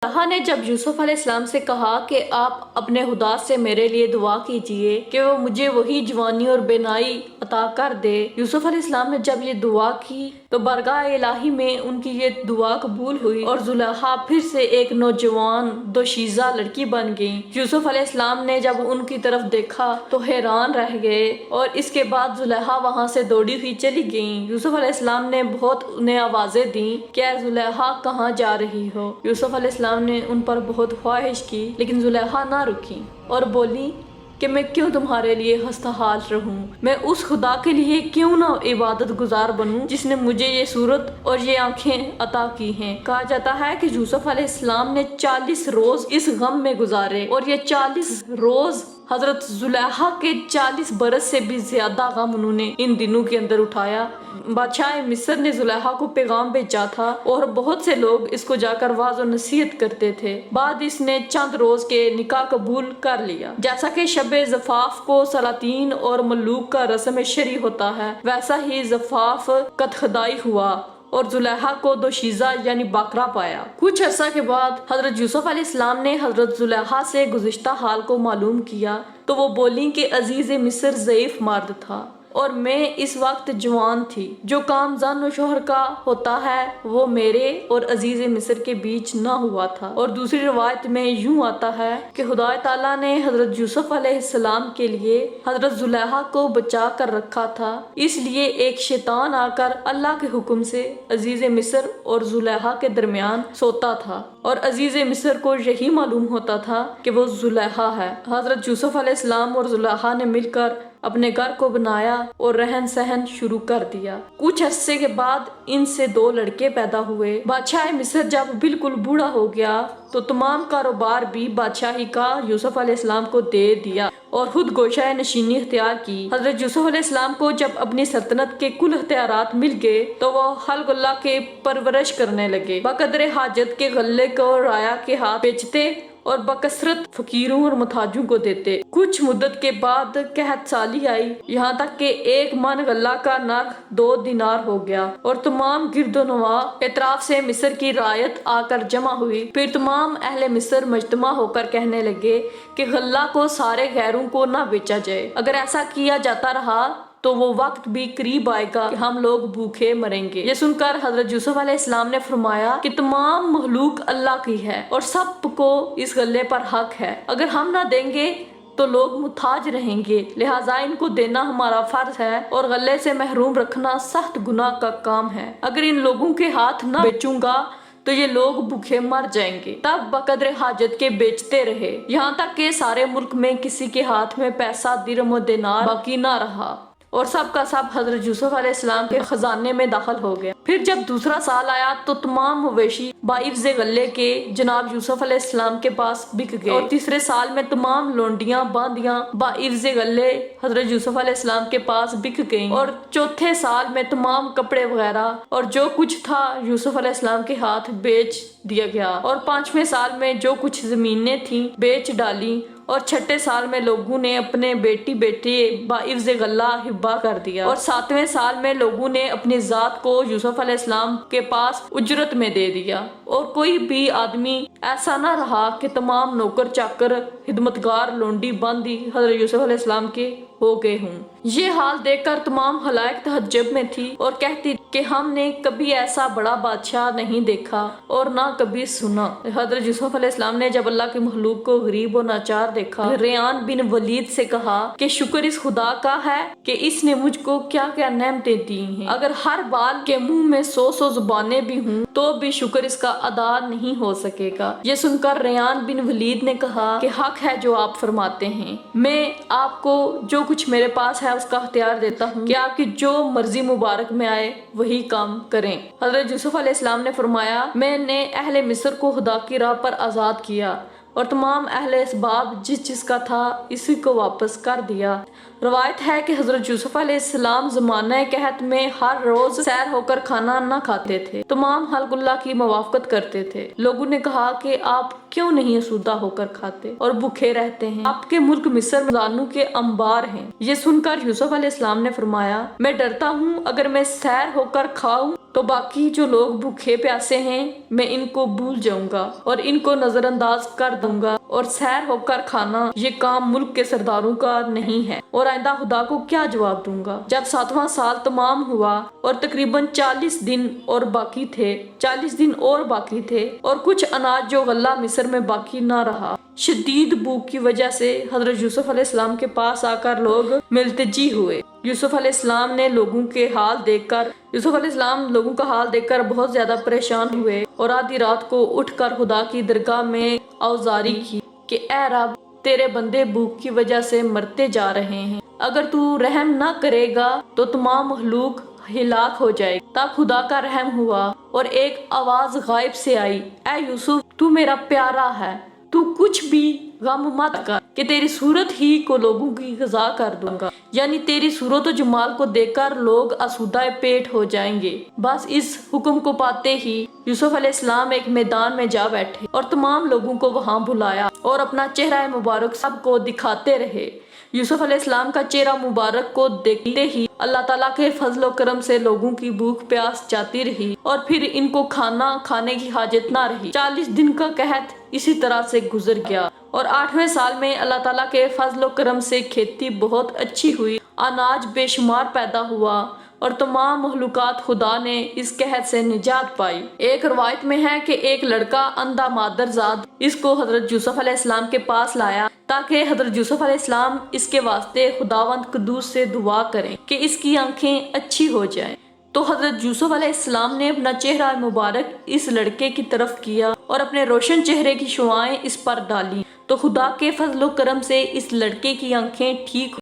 زلیخا نے جب یوسف علیہ السلام سے کہا کہ آپ اپنے خدا سے میرے لیے دعا کیجئے کہ وہ مجھے وہی جوانی اور بینائی عطا کر دے، یوسف علیہ السلام نے جب یہ دعا کی تو بارگاہ الہی میں ان کی یہ دعا قبول ہوئی اور زلیخا پھر سے ایک نوجوان دوشیزہ لڑکی بن گئی۔ یوسف علیہ السلام نے جب ان کی طرف دیکھا تو حیران رہ گئے اور اس کے بعد زلیخا وہاں سے دوڑی ہوئی چلی گئیں۔ یوسف علیہ السلام نے بہت انہیں آوازیں دیں کہ اے زلیخا کہاں جا رہی ہو؟ یوسف علیہ السلام نے ان پر بہت خواہش کی لیکن زلیخا نہ رکی اور بولی کہ میں کیوں تمہارے لیے خستہ حال رہوں، میں اس خدا کے لیے کیوں نہ عبادت گزار بنوں جس نے مجھے یہ صورت اور یہ آنکھیں عطا کی ہیں۔ کہا جاتا ہے کہ یوسف علیہ السلام نے 40 روز اس غم میں گزارے اور یہ 40 روز حضرت زلیخا کے 40 برس سے بھی زیادہ غم انہوں نے ان دنوں کے اندر اٹھایا۔ بادشاہ مصر نے زلیخا کو پیغام بھیجا تھا اور بہت سے لوگ اس کو جا کر واعظ و نصیحت کرتے تھے۔ بعد اس نے چند روز کے نکاح قبول کر لیا۔ جیسا کہ شب زفاف کو سلاطین اور ملوک کا رسم شرعی ہوتا ہے، ویسا ہی زفاف قدخدائی ہوا اور زلیخا کو دوشیزہ یعنی باکرا پایا۔ کچھ عرصہ کے بعد حضرت یوسف علیہ السلام نے حضرت زلیخا سے گزشتہ حال کو معلوم کیا تو وہ بولیں کہ عزیز مصر ضعیف مرد تھا اور میں اس وقت جوان تھی۔ جو کام زن و شوہر کا ہوتا ہے وہ میرے اور عزیز مصر کے بیچ نہ ہوا تھا۔ اور دوسری روایت میں یوں آتا ہے کہ خدا تعالیٰ نے حضرت یوسف علیہ السلام کے لیے حضرت زلیخا کو بچا کر رکھا تھا، اس لیے ایک شیطان آ کر اللہ کے حکم سے عزیز مصر اور زلیخا کے درمیان سوتا تھا اور عزیز مصر کو یہی معلوم ہوتا تھا کہ وہ زلیخا ہے۔ حضرت یوسف علیہ السلام اور زلیخا نے مل کر اپنے گھر کو بنایا اور رہن سہن شروع کر دیا۔ کچھ عرصے کے بعد ان سے 2 لڑکے پیدا ہوئے۔ بادشاہ مصر جب بالکل بوڑھا ہو گیا تو تمام کاروبار بھی بادشاہی کا یوسف علیہ السلام کو دے دیا اور خود گوشہ نشینی اختیار کی۔ حضرت یوسف علیہ السلام کو جب اپنی سلطنت کے کل اختیارات مل گئے تو وہ خلق اللہ کے پرورش کرنے لگے، بقدر حاجت کے غلے کو رایا کے ہاتھ بیچتے اور بکثرت فقیروں اور محتاجوں کو دیتے۔ کچھ مدت کے بعد قحط سالی آئی، یہاں تک کہ 1 من غلہ کا نرخ 2 دینار ہو گیا اور تمام گرد و نواح اطراف سے مصر کی رعایت آ کر جمع ہوئی۔ پھر تمام اہل مصر مجتمع ہو کر کہنے لگے کہ غلہ کو سارے غیروں کو نہ بیچا جائے، اگر ایسا کیا جاتا رہا تو وہ وقت بھی قریب آئے گا کہ ہم لوگ بھوکے مریں گے۔ یہ سن کر حضرت یوسف علیہ السلام نے فرمایا کہ تمام مخلوق اللہ کی ہے اور سب کو اس غلے پر حق ہے، اگر ہم نہ دیں گے تو لوگ محتاج رہیں گے، لہٰذا ان کو دینا ہمارا فرض ہے اور غلے سے محروم رکھنا سخت گناہ کا کام ہے۔ اگر ان لوگوں کے ہاتھ نہ بیچوں گا تو یہ لوگ بھوکے مر جائیں گے۔ تب بقدر حاجت کے بیچتے رہے یہاں تک کہ سارے ملک میں کسی کے ہاتھ میں پیسہ درم و دینار باقی نہ رہا اور سب کا سب حضرت یوسف علیہ السلام کے خزانے میں داخل ہو گیا۔ پھر جب دوسرا سال آیا تو تمام مویشی بعوض غلے کے جناب یوسف علیہ السلام کے پاس بک گئے اور تیسرے سال میں تمام لونڈیاں باندیاں بعوض غلے حضرت یوسف علیہ السلام کے پاس بک گئیں اور چوتھے سال میں تمام کپڑے وغیرہ اور جو کچھ تھا یوسف علیہ السلام کے ہاتھ بیچ دیا گیا اور 5ویں سال میں جو کچھ زمینیں تھیں بیچ ڈالی اور 6ٹھے سال میں لوگوں نے اپنے بیٹی بیٹے بعوض غلہ ہبہ کر دیا اور 7ویں سال میں لوگوں نے اپنی ذات کو یوسف علیہ السلام کے پاس اجرت میں دے دیا اور کوئی بھی آدمی ایسا نہ رہا کہ تمام نوکر چاکر خدمتگار لونڈی باندی حضرت یوسف علیہ السلام کے ہو گئے ہوں۔ یہ حال دیکھ کر تمام خلائق تعجب میں تھی اور کہتی کہ ہم نے کبھی ایسا بڑا بادشاہ نہیں دیکھا اور نہ کبھی سنا۔ حضرت یوسف علیہ السلام نے جب اللہ کے مخلوق کو غریب و ناچار دیکھا، ریان بن ولید سے کہا کہ شکر اس خدا کا ہے کہ اس نے مجھ کو کیا کیا نعمتیں دی ہیں، اگر ہر بال کے منہ میں 100 زبانیں بھی ہوں تو بھی شکر اس کا ادا نہیں ہو سکے گا۔ یہ سن کر ریان بن ولید نے کہا کہ حق ہے جو آپ فرماتے ہیں، میں آپ کو جو کچھ میرے پاس ہے اس کا اختیار دیتا ہوں کہ آپ کی جو مرضی مبارک میں آئے وہی کام کریں۔ حضرت یوسف علیہ السلام نے فرمایا میں نے اہل مصر کو خدا کی راہ پر آزاد کیا اور تمام اہل اسباب جس جس کا تھا اسی کو واپس کر دیا۔ روایت ہے کہ حضرت یوسف علیہ السلام زمانہ قحط میں ہر روز سیر ہو کر کھانا نہ کھاتے تھے، تمام خلق اللہ کی موافقت کرتے تھے۔ لوگوں نے کہا کہ آپ کیوں نہیں اسودہ ہو کر کھاتے اور بھوکے رہتے ہیں، آپ کے ملک مصر میں خزانوں کے انبار ہیں۔ یہ سن کر یوسف علیہ السلام نے فرمایا میں ڈرتا ہوں اگر میں سیر ہو کر کھاؤں تو تو باقی جو لوگ بھوکے پیاسے ہیں میں ان کو بھول جاؤں گا اور ان کو نظر انداز کر دوں گا، اور سیر ہو کر کھانا یہ کام ملک کے سرداروں کا نہیں ہے، اور آئندہ خدا کو کیا جواب دوں گا۔ جب 7واں سال تمام ہوا اور تقریباً 40 دن اور باقی تھے اور کچھ اناج جو غلہ مصر میں باقی نہ رہا، شدید بھوک کی وجہ سے حضرت یوسف علیہ السلام کے پاس آ کر لوگ ملتجی ہوئے۔ یوسف علیہ السلام لوگوں کا حال دیکھ کر بہت زیادہ پریشان ہوئے اور آدھی رات کو اٹھ کر خدا کی درگاہ میں عذرخواہی کی کہ اے رب، تیرے بندے بھوک کی وجہ سے مرتے جا رہے ہیں، اگر تو رحم نہ کرے گا تو تمام مخلوق ہلاک ہو جائے گی۔ تب خدا کا رحم ہوا اور ایک آواز غائب سے آئی، اے یوسف، تو میرا پیارا ہے، تو کچھ بھی غم مت کر کہ تیری صورت ہی کو لوگوں کی غذا کر دوں گا، یعنی تیری صورت و جمال کو دیکھ کر لوگ آسودہ پیٹ ہو جائیں گے۔ بس اس حکم کو پاتے ہی یوسف علیہ السلام ایک میدان میں جا بیٹھے اور تمام لوگوں کو وہاں بلایا اور اپنا چہرہ مبارک سب کو دکھاتے رہے۔ یوسف علیہ السلام کا چہرہ مبارک کو دیکھتے ہی اللہ تعالیٰ کے فضل و کرم سے لوگوں کی بھوک پیاس جاتی رہی اور پھر ان کو کھانا کھانے کی حاجت نہ رہی۔ 40 دن کا قحط اسی طرح سے گزر گیا اور 8ویں سال میں اللہ تعالیٰ کے فضل و کرم سے کھیتی بہت اچھی ہوئی، اناج بے شمار پیدا ہوا اور تمام مخلوقات خدا نے اس قحط سے نجات پائی۔ ایک روایت میں ہے کہ ایک لڑکا اندھا مادرزاد اس کو حضرت یوسف علیہ السلام کے پاس لایا تاکہ حضرت یوسف علیہ السلام اس کے واسطے خداوند قدوس سے دعا کریں کہ اس کی آنکھیں اچھی ہو جائیں۔ تو حضرت یوسف علیہ السلام نے اپنا چہرہ مبارک اس لڑکے کی طرف کیا اور اپنے روشن چہرے کی شعاعیں اس پر ڈالیں، تو خدا کے فضل و کرم سے اس لڑکے کی آنکھیں ٹھیک